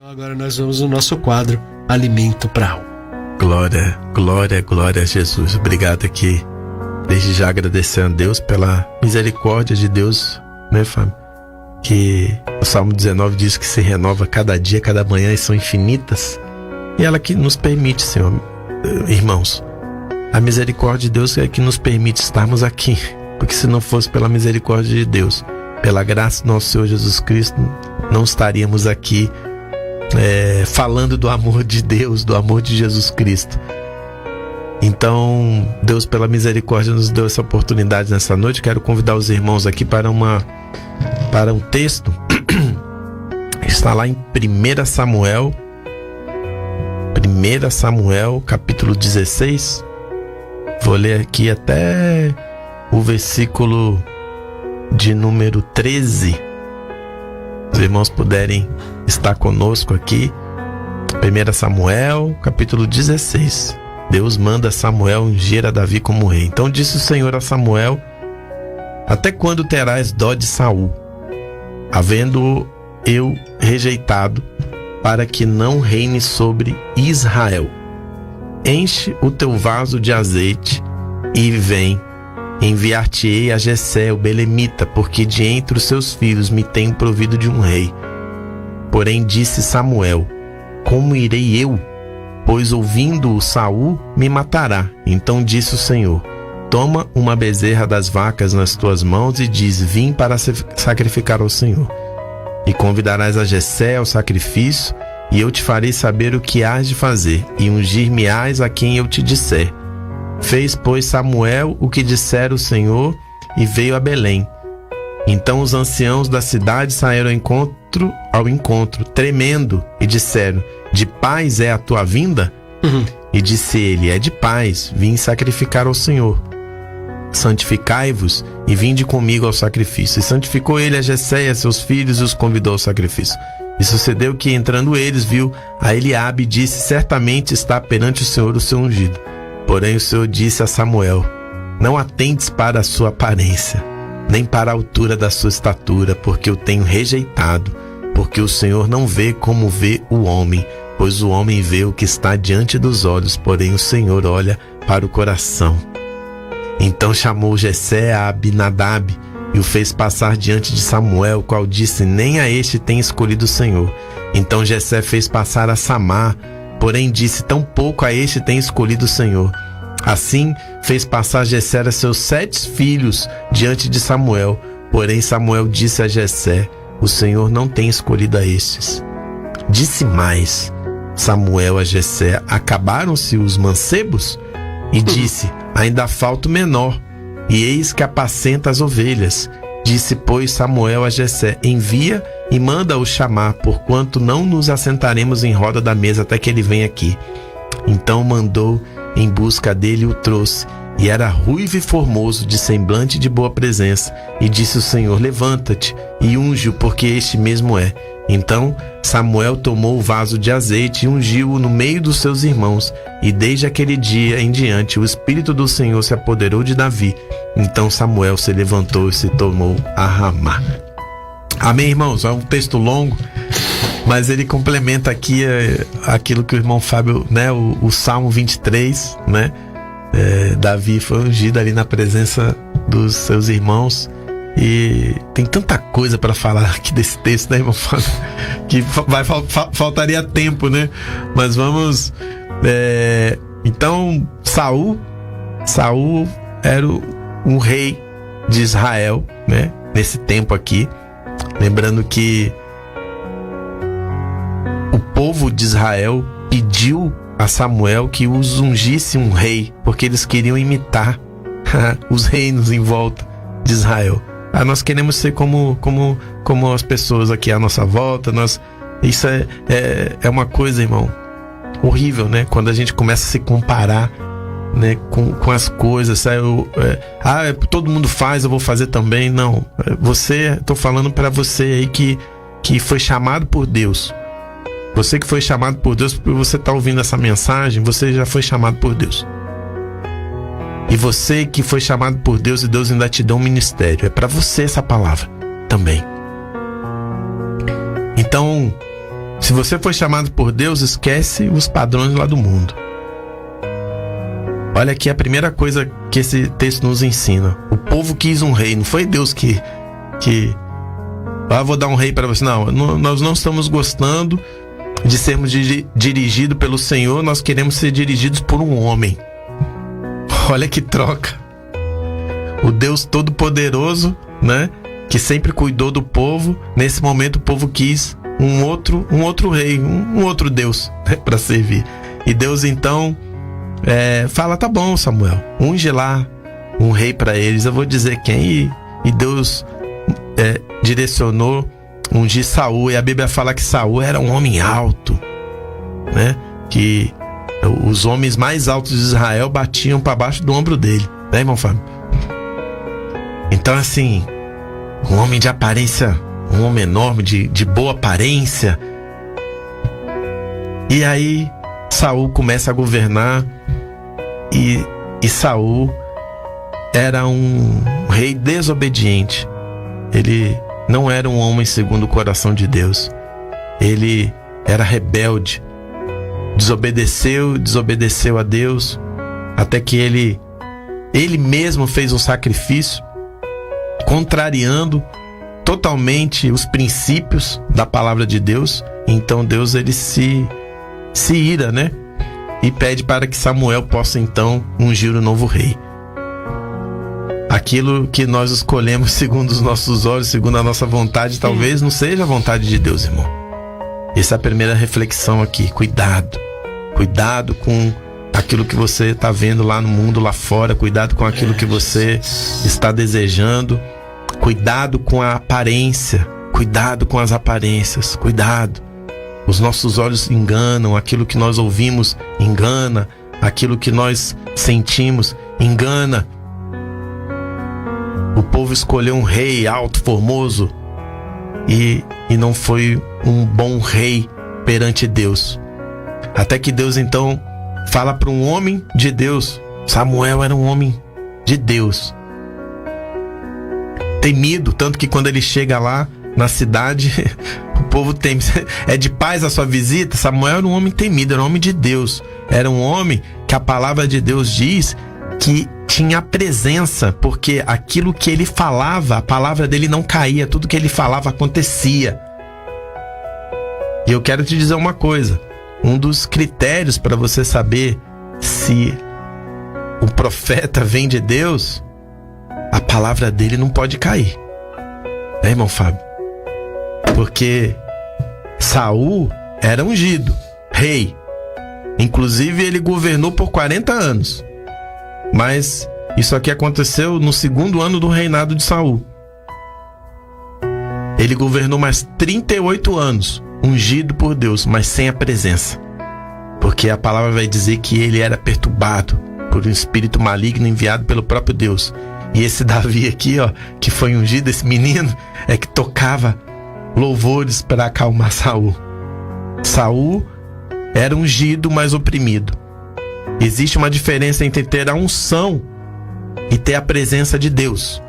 Agora nós vamos no nosso quadro Alimento para a Alma. Glória, glória, glória a Jesus. Obrigado aqui. Desde já agradecendo a Deus pela misericórdia de Deus, né, Fábio? Que o Salmo 19 diz que se renova cada dia, cada manhã, e são infinitas. E ela que nos permite, Senhor, irmãos, a misericórdia de Deus é que nos permite estarmos aqui. Porque se não fosse pela misericórdia de Deus, pela graça do nosso Senhor Jesus Cristo, não estaríamos aqui falando do amor de Deus, do amor de Jesus Cristo. Então, Deus, pela misericórdia, nos deu essa oportunidade nessa noite. Quero convidar os irmãos aqui para um texto. Está lá em 1 Samuel, capítulo 16. Vou ler aqui até o versículo de número 13. Os irmãos puderem estar conosco aqui. 1 Samuel, capítulo 16. Deus manda Samuel ungir a Davi como rei. Então disse o Senhor a Samuel: até quando terás dó de Saul, havendo eu rejeitado, para que não reine sobre Israel? Enche o teu vaso de azeite e vem, enviar-te-ei a Jessé o belemita, porque de entre os seus filhos me tenho provido de um rei. Porém disse Samuel: como irei eu? Pois ouvindo-o Saul me matará. Então disse o Senhor: toma uma bezerra das vacas nas tuas mãos e diz: vim para sacrificar ao Senhor. E convidarás a Jessé ao sacrifício, e eu te farei saber o que hás de fazer, e ungir-me-ás a quem eu te disser. Fez, pois, Samuel o que dissera o Senhor, e veio a Belém. Então os anciãos da cidade saíram ao encontro, tremendo, e disseram: de paz é a tua vinda? E disse ele: é de paz, vim sacrificar ao Senhor. Santificai-vos e vinde comigo ao sacrifício. E santificou ele a Jessé e a seus filhos e os convidou ao sacrifício. E sucedeu que, entrando eles, viu a Eliabe e disse: certamente está perante o Senhor o seu ungido. Porém o Senhor disse a Samuel: não atentes para a sua aparência, nem para a altura da sua estatura, porque eu tenho rejeitado. Porque o Senhor não vê como vê o homem, pois o homem vê o que está diante dos olhos, porém o Senhor olha para o coração. Então chamou Jessé a Abinadab e o fez passar diante de Samuel, o qual disse: nem a este tem escolhido o Senhor. Então Jessé fez passar a Samar, porém disse: tampouco a este tem escolhido o Senhor. Assim fez passar Jessé a seus 7 filhos diante de Samuel, porém Samuel disse a Jessé: o Senhor não tem escolhido a estes. Disse mais Samuel a Jessé: acabaram-se os mancebos? E disse: ainda falta o menor, e eis que apacenta as ovelhas. Disse, pois, Samuel a Jessé: envia e manda-o chamar, porquanto não nos assentaremos em roda da mesa até que ele venha aqui. Então mandou em busca dele e o trouxe, e era ruivo e formoso, de semblante e de boa presença. E disse o Senhor: levanta-te e unge-o, porque este mesmo é. Então Samuel tomou o vaso de azeite e ungiu-o no meio dos seus irmãos. E desde aquele dia em diante o Espírito do Senhor se apoderou de Davi. Então Samuel se levantou e se tomou a Ramá. Amém, irmãos? É um texto longo, mas ele complementa aqui aquilo que o irmão Fábio, né, o Salmo 23, né? Davi foi ungido ali na presença dos seus irmãos. E tem tanta coisa para falar aqui desse texto, né, irmão Fábio? Que faltaria tempo, né? Mas vamos... Então, Saul era um rei de Israel, né? Nesse tempo aqui. Lembrando que o povo de Israel pediu a Samuel que os ungisse um rei, porque eles queriam imitar os reinos em volta de Israel. Nós queremos ser como as pessoas aqui à nossa volta. Isso é uma coisa, irmão, horrível, né? Quando a gente começa a se comparar, né, com as coisas. Todo mundo faz, eu vou fazer também. Não, estou falando para você aí que foi chamado por Deus. Você que foi chamado por Deus, porque você está ouvindo essa mensagem, você já foi chamado por Deus. E você que foi chamado por Deus, e Deus ainda te dá um ministério. É para você essa palavra também. Então, Se você foi chamado por Deus, esquece os padrões lá do mundo. Olha aqui a primeira coisa que esse texto nos ensina. O povo quis um rei, não foi Deus que vou dar um rei para você. Não, nós não estamos gostando de sermos dirigidos pelo Senhor, nós queremos ser dirigidos por um homem. Olha que troca. O Deus Todo-Poderoso, né, que sempre cuidou do povo, nesse momento o povo quis um outro rei, um outro Deus, né, para servir. E Deus então fala, tá bom, Samuel, unge lá um rei para eles, eu vou dizer quem. E Deus direcionou ungir Saul, e a Bíblia fala que Saul era um homem alto, né, que os homens mais altos de Israel batiam para baixo do ombro dele, né, irmão Fábio? Então, assim, um homem de aparência, um homem enorme, de boa aparência. E aí Saul começa a governar, e Saul era um rei desobediente. Ele não era um homem segundo o coração de Deus. Ele era rebelde, desobedeceu a Deus, até que ele mesmo fez um sacrifício, contrariando totalmente os princípios da palavra de Deus. Então Deus ele se ira, né? E pede para que Samuel possa então ungir o novo rei. Aquilo que nós escolhemos segundo os nossos olhos, segundo a nossa vontade, talvez não seja a vontade de Deus, irmão. Essa é a primeira reflexão aqui. Cuidado com aquilo que você está vendo lá no mundo, lá fora. Cuidado com aquilo que você está desejando. Cuidado com a aparência. Cuidado com as aparências. Cuidado. Os nossos olhos enganam. Aquilo que nós ouvimos engana. Aquilo que nós sentimos engana. O povo escolheu um rei alto, formoso, e não foi um bom rei perante Deus. Até que Deus então fala para um homem de Deus. Samuel era um homem de Deus, temido, tanto que quando ele chega lá na cidade, o povo teme. É de paz a sua visita? Samuel era um homem temido, era um homem de Deus. Era um homem que a palavra de Deus diz que tinha presença, porque aquilo que ele falava, a palavra dele não caía, tudo que ele falava acontecia. E eu quero te dizer uma coisa: um dos critérios para você saber se o profeta vem de Deus, a palavra dele não pode cair, né, irmão Fábio? Porque Saul era ungido, rei. Inclusive ele governou por 40 anos. Mas isso aqui aconteceu no segundo ano do reinado de Saul. Ele governou mais 38 anos, ungido por Deus, mas sem a presença. Porque a palavra vai dizer que ele era perturbado por um espírito maligno enviado pelo próprio Deus. E esse Davi aqui, ó, que foi ungido, esse menino, é que tocava louvores para acalmar Saul. Saul era ungido, mas oprimido. Existe uma diferença entre ter a unção e ter a presença de Deus.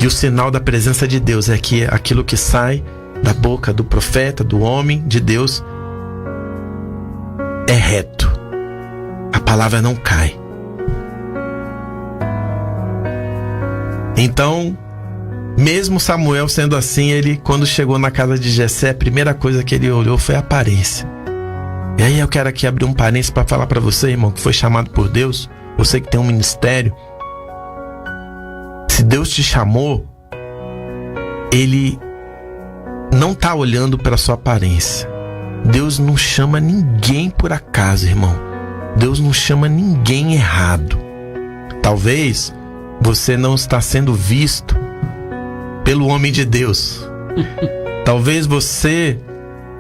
E o sinal da presença de Deus é que aquilo que sai da boca do profeta, do homem de Deus, é reto. A palavra não cai. Então, mesmo Samuel sendo assim, ele, quando chegou na casa de Jessé, a primeira coisa que ele olhou foi a aparência. E aí eu quero aqui abrir um parênteses para falar para você, irmão, que foi chamado por Deus, você que tem um ministério. Se Deus te chamou, Ele não está olhando para a sua aparência. Deus não chama ninguém por acaso, irmão. Deus não chama ninguém errado. Talvez você não está sendo visto pelo homem de Deus. Talvez você,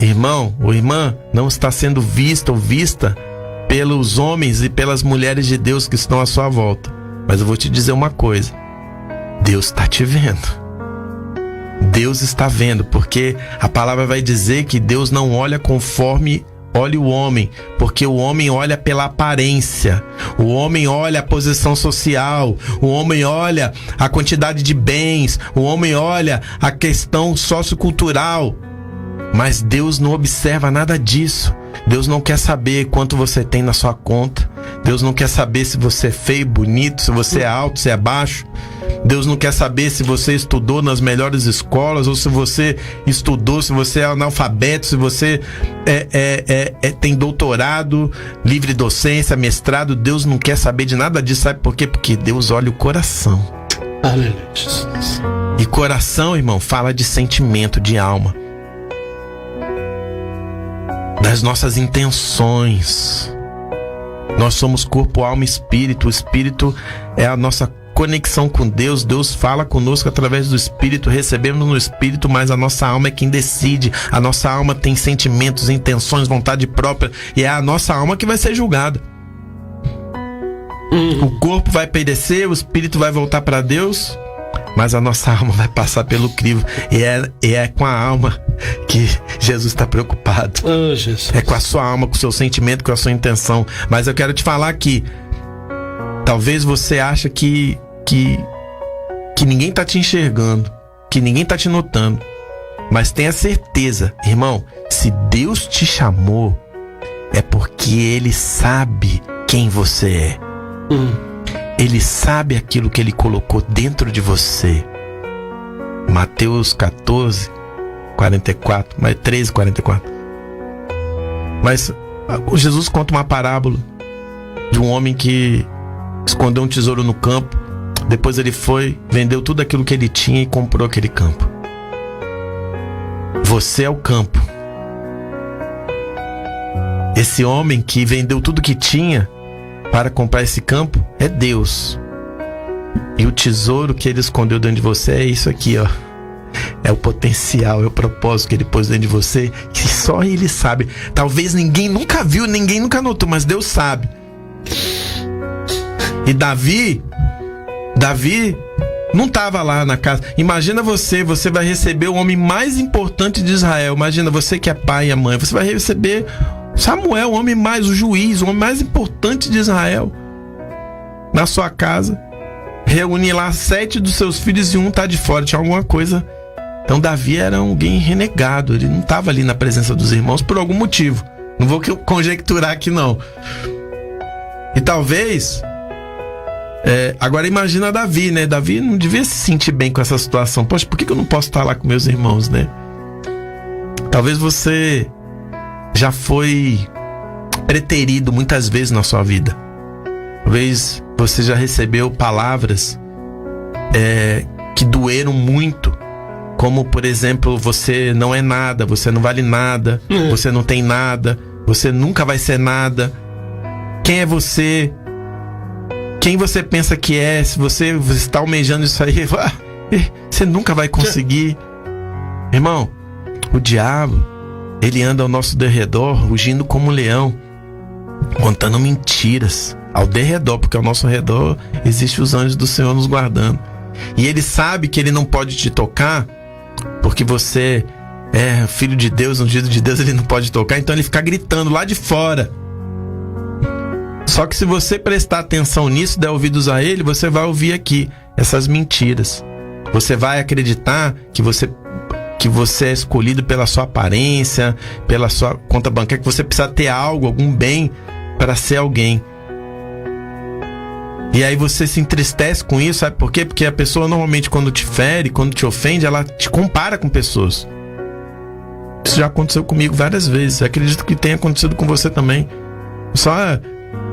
irmão ou irmã, não está sendo visto ou vista pelos homens e pelas mulheres de Deus que estão à sua volta. Mas eu vou te dizer uma coisa: Deus está te vendo. Deus está vendo, porque a palavra vai dizer que Deus não olha conforme olha o homem, porque o homem olha pela aparência, o homem olha a posição social, o homem olha a quantidade de bens, o homem olha a questão sociocultural. Mas Deus não observa nada disso. Deus não quer saber quanto você tem na sua conta. Deus não quer saber se você é feio, bonito, se você é alto, se é baixo. Deus não quer saber se você estudou nas melhores escolas, ou se você estudou, se você é analfabeto, se você tem doutorado, livre docência, mestrado. Deus não quer saber de nada disso. Sabe por quê? Porque Deus olha o coração. Aleluia, Jesus. E coração, irmão, fala de sentimento, de alma, das nossas intenções. Nós somos corpo, alma e espírito. O espírito é a nossa conexão com Deus. Deus fala conosco através do espírito, recebemos no espírito, mas a nossa alma é quem decide. A nossa alma tem sentimentos, intenções, vontade própria, e é a nossa alma que vai ser julgada. O corpo vai perecer, o espírito vai voltar para Deus, mas a nossa alma vai passar pelo crivo. E é com a alma que Jesus está preocupado. Oh, Jesus. É com a sua alma, com o seu sentimento, com a sua intenção. Mas eu quero te falar que talvez você ache que ninguém está te enxergando, que ninguém está te notando. Mas tenha certeza, irmão, se Deus te chamou, é porque Ele sabe quem você é. Ele sabe aquilo que Ele colocou dentro de você. Mateus 14, 44, mas 13, 44. Mas Jesus conta uma parábola de um homem que escondeu um tesouro no campo. Depois ele foi, vendeu tudo aquilo que ele tinha e comprou aquele campo. Você é o campo. Esse homem que vendeu tudo que tinha para comprar esse campo é Deus. E o tesouro que Ele escondeu dentro de você é isso aqui, ó. É o potencial, é o propósito que Ele pôs dentro de você, que só Ele sabe. Talvez ninguém nunca viu, ninguém nunca notou, mas Deus sabe. E Davi não estava lá na casa. Imagina você vai receber o homem mais importante de Israel. Imagina você que é pai e mãe, você vai receber Samuel, o juiz, o homem mais importante de Israel, na sua casa. Reúne lá 7 dos seus filhos e um tá de fora, tinha alguma coisa. Então Davi era alguém renegado, ele não estava ali na presença dos irmãos por algum motivo. Não vou conjecturar aqui não. E talvez agora imagina Davi, né? Davi não devia se sentir bem com essa situação. Poxa, por que eu não posso estar lá com meus irmãos, né? Talvez você já foi preterido muitas vezes na sua vida. Talvez você já recebeu palavras que doeram muito, como por exemplo, você não é nada, você não vale nada, você não tem nada, você nunca vai ser nada. Quem é você? Quem você pensa que é? Se você está almejando isso aí, você nunca vai conseguir. Irmão, o diabo, ele anda ao nosso derredor, rugindo como um leão, contando mentiras ao derredor, porque ao nosso redor existem os anjos do Senhor nos guardando. E ele sabe que ele não pode te tocar, porque você é filho de Deus, ungido de Deus, ele não pode tocar, então ele fica gritando lá de fora. Só que se você prestar atenção nisso, der ouvidos a ele, você vai ouvir aqui essas mentiras. Você vai acreditar que você é escolhido pela sua aparência, pela sua conta bancária, que você precisa ter algo, algum bem para ser alguém. E aí você se entristece com isso, sabe por quê? Porque a pessoa normalmente quando te fere, quando te ofende, ela te compara com pessoas. Isso já aconteceu comigo várias vezes. Eu acredito que tenha acontecido com você também.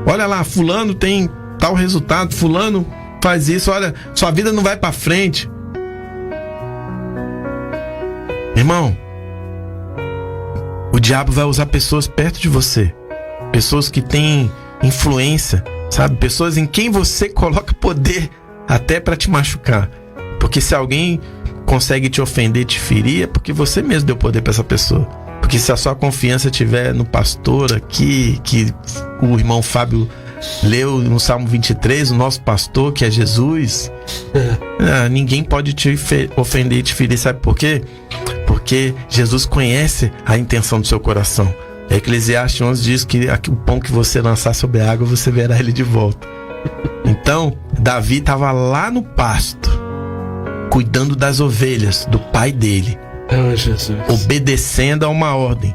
Olha lá, fulano tem tal resultado, fulano faz isso, olha, sua vida não vai pra frente. Irmão, o diabo vai usar pessoas perto de você, pessoas que têm influência, sabe? Pessoas em quem você coloca poder até pra te machucar. Porque se alguém consegue te ofender, te ferir, é porque você mesmo deu poder pra essa pessoa. Porque se a sua confiança estiver no pastor aqui, que o irmão Fábio leu no Salmo 23, o nosso pastor, que é Jesus, ninguém pode te ofender e te ferir. Sabe por quê? Porque Jesus conhece a intenção do seu coração. Eclesiastes 11 diz que o pão que você lançar sobre a água, você verá ele de volta. Então, Davi estava lá no pasto, cuidando das ovelhas do pai dele. Oh, Jesus. obedecendo a uma ordem.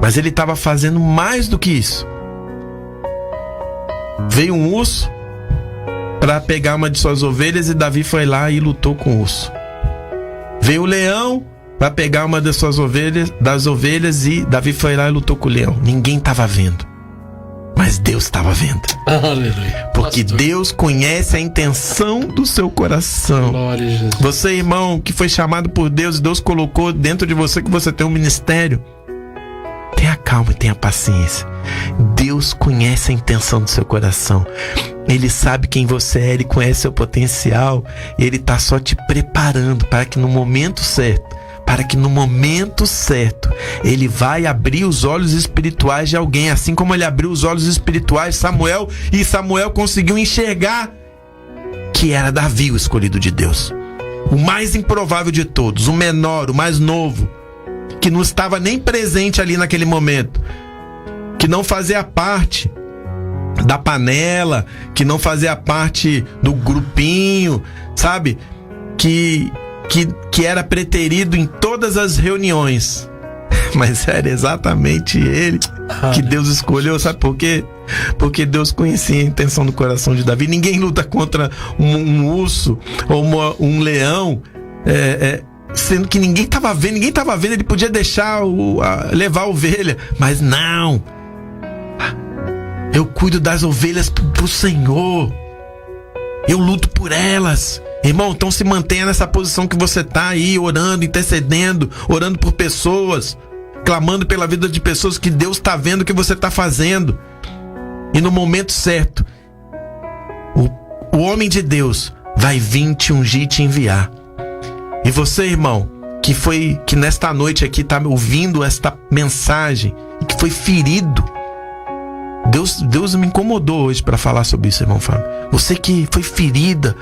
Mas ele estava fazendo mais do que isso. Veio um urso para pegar uma de suas ovelhas e Davi foi lá e lutou com o urso. Veio o leão para pegar uma das suas ovelhas e Davi foi lá e lutou com o leão. Ninguém estava vendo, mas Deus estava vendo. Aleluia. Porque Pastor. Deus conhece a intenção do seu coração. Glória a Jesus. Você, irmão, que foi chamado por Deus, Deus colocou dentro de você que você tem um ministério. Tenha calma e tenha paciência. Deus conhece a intenção do seu coração. Ele sabe quem você é, Ele conhece seu potencial. Ele está só te preparando para que no momento certo, Ele vai abrir os olhos espirituais de alguém, assim como Ele abriu os olhos espirituais de Samuel, e Samuel conseguiu enxergar que era Davi o escolhido de Deus, o mais improvável de todos, o menor, o mais novo, que não estava nem presente ali naquele momento, que não fazia parte da panela, que não fazia parte do grupinho, sabe? Que era preterido em todas as reuniões, mas era exatamente ele que Deus escolheu. Sabe por quê? Porque Deus conhecia a intenção do coração de Davi. Ninguém luta contra um urso ou um leão, sendo que ninguém estava vendo. Ele podia deixar levar a ovelha, mas não. Eu cuido das ovelhas pro Senhor. Eu luto por elas. Irmão, então se mantenha nessa posição que você tá aí, orando, intercedendo, orando por pessoas, clamando pela vida de pessoas que Deus tá vendo o que você tá fazendo. E no momento certo, o homem de Deus vai vir te ungir e te enviar. E você, irmão, que nesta noite aqui tá ouvindo esta mensagem e que foi ferido, Deus me incomodou hoje para falar sobre isso, irmão Fábio. Você que foi ferida,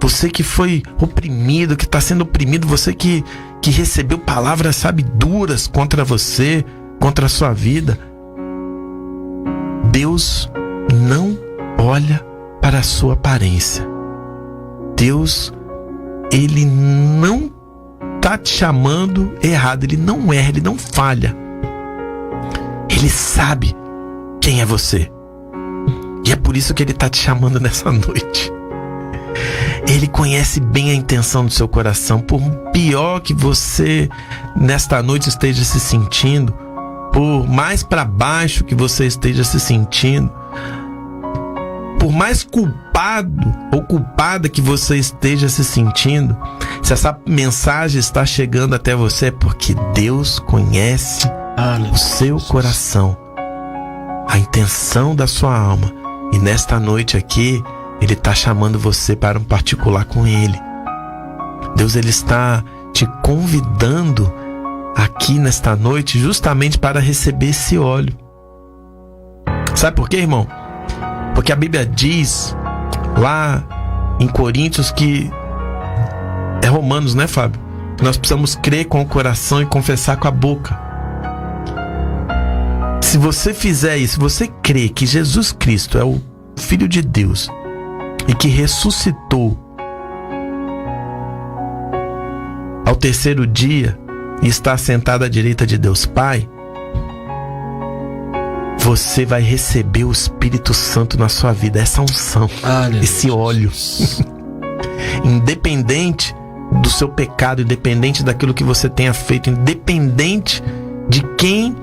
você que foi oprimido, que está sendo oprimido, você que recebeu palavras, sabe, duras contra você, contra a sua vida. Deus não olha para a sua aparência. Deus, Ele não está te chamando errado, Ele não erra, Ele não falha. Ele sabe quem é você. E é por isso que Ele está te chamando nessa noite. Ele conhece bem a intenção do seu coração. Por pior que você nesta noite esteja se sentindo, por mais para baixo que você esteja se sentindo, por mais culpado ou culpada que você esteja se sentindo, se essa mensagem está chegando até você, é porque Deus conhece o seu coração, a intenção da sua alma. E nesta noite aqui, Ele está chamando você para um particular com Ele. Deus, Ele está te convidando aqui nesta noite justamente para receber esse óleo. Sabe por quê, irmão? Porque a Bíblia diz lá em Coríntios que é Romanos, né, Fábio? Nós precisamos crer com o coração e confessar com a boca. Se você fizer isso, se você crer que Jesus Cristo é o Filho de Deus e que ressuscitou ao terceiro dia e está sentado à direita de Deus Pai, você vai receber o Espírito Santo na sua vida, essa unção, esse óleo. Independente do seu pecado, independente daquilo que você tenha feito, independente de quem,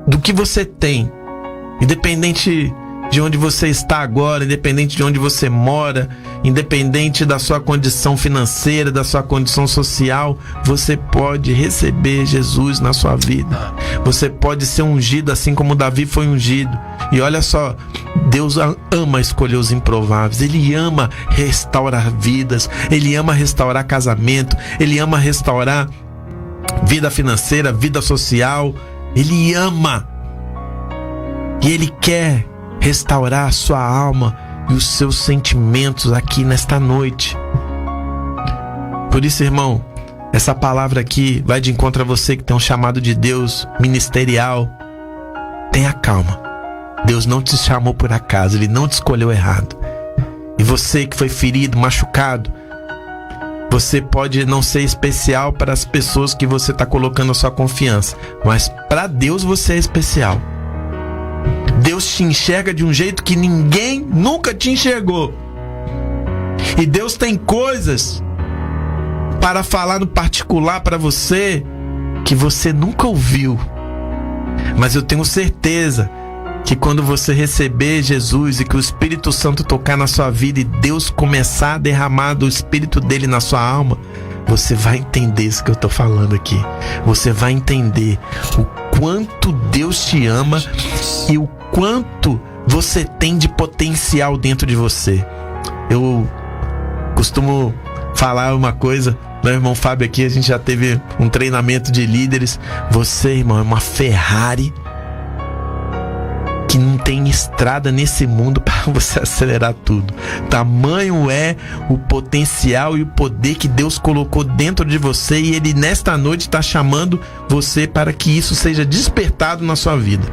do que você tem, independente de onde você está agora, independente de onde você mora, independente da sua condição financeira, da sua condição social, você pode receber Jesus na sua vida. Você pode ser ungido assim como Davi foi ungido. E olha só, Deus ama escolher os improváveis. Ele ama restaurar vidas, Ele ama restaurar casamento, Ele ama restaurar vida financeira, vida social. Ele ama. E Ele quer restaurar a sua alma e os seus sentimentos aqui nesta noite. Por isso, irmão, essa palavra aqui vai de encontro a você que tem um chamado de Deus ministerial. Tenha calma. Deus não te chamou por acaso, Ele não te escolheu errado. E você que foi ferido, machucado, Você pode não ser especial para as pessoas que você está colocando a sua confiança, mas para Deus você é especial. Deus te enxerga de um jeito que ninguém nunca te enxergou. E Deus tem coisas para falar no particular para você que você nunca ouviu. Mas eu tenho certeza que quando você receber Jesus e que o Espírito Santo tocar na sua vida e Deus começar a derramar do Espírito dele na sua alma, você vai entender isso que eu estou falando aqui. Você vai entender o quanto Deus te ama e o quanto você tem de potencial dentro de você. Eu costumo falar uma coisa, meu irmão Fábio aqui, a gente já teve um treinamento de líderes. Você, irmão, é uma Ferrari que não tem estrada nesse mundo para você acelerar tudo. Tamanho é o potencial e o poder que Deus colocou dentro de você, e Ele nesta noite está chamando você para que isso seja despertado na sua vida,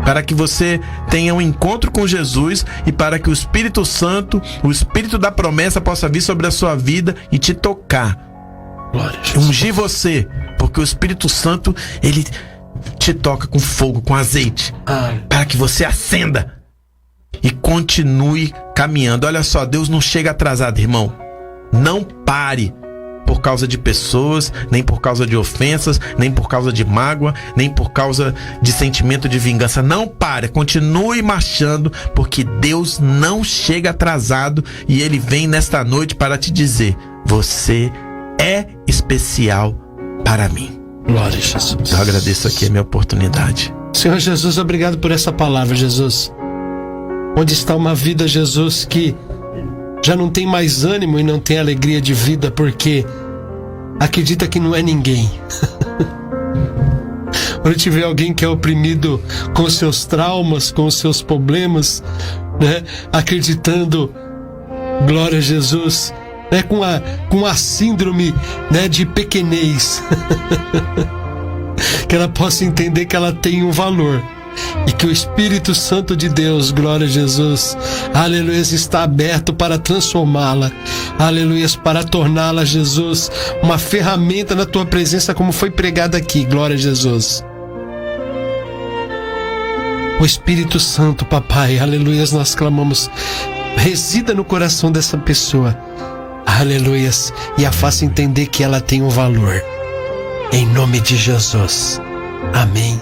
para que você tenha um encontro com Jesus e para que o Espírito Santo, o Espírito da promessa, possa vir sobre a sua vida e te tocar, ungir você, porque o Espírito Santo, ele te toca com fogo, com azeite, para que você acenda e continue caminhando. Olha só, Deus não chega atrasado, irmão. Não pare por causa de pessoas, nem por causa de ofensas, nem por causa de mágoa, nem por causa de sentimento de vingança. Não pare, continue marchando, porque Deus não chega atrasado e Ele vem nesta noite para te dizer: você é especial para mim. Glória a Jesus. Eu agradeço aqui a minha oportunidade. Senhor Jesus, obrigado por essa palavra, Jesus. Onde está uma vida, Jesus, que já não tem mais ânimo e não tem alegria de vida, porque acredita que não é ninguém. Quando tiver alguém que é oprimido com os seus traumas, com os seus problemas, né, acreditando, glória a Jesus, né, com a síndrome, né, de pequenez, que ela possa entender que ela tem um valor e que o Espírito Santo de Deus, glória a Jesus, aleluia, está aberto para transformá-la, aleluia, para torná-la, Jesus, uma ferramenta na tua presença, como foi pregado aqui, glória a Jesus. O Espírito Santo, papai, aleluia, nós clamamos, resida no coração dessa pessoa, aleluias, e a faça entender que ela tem um valor, em nome de Jesus, amém.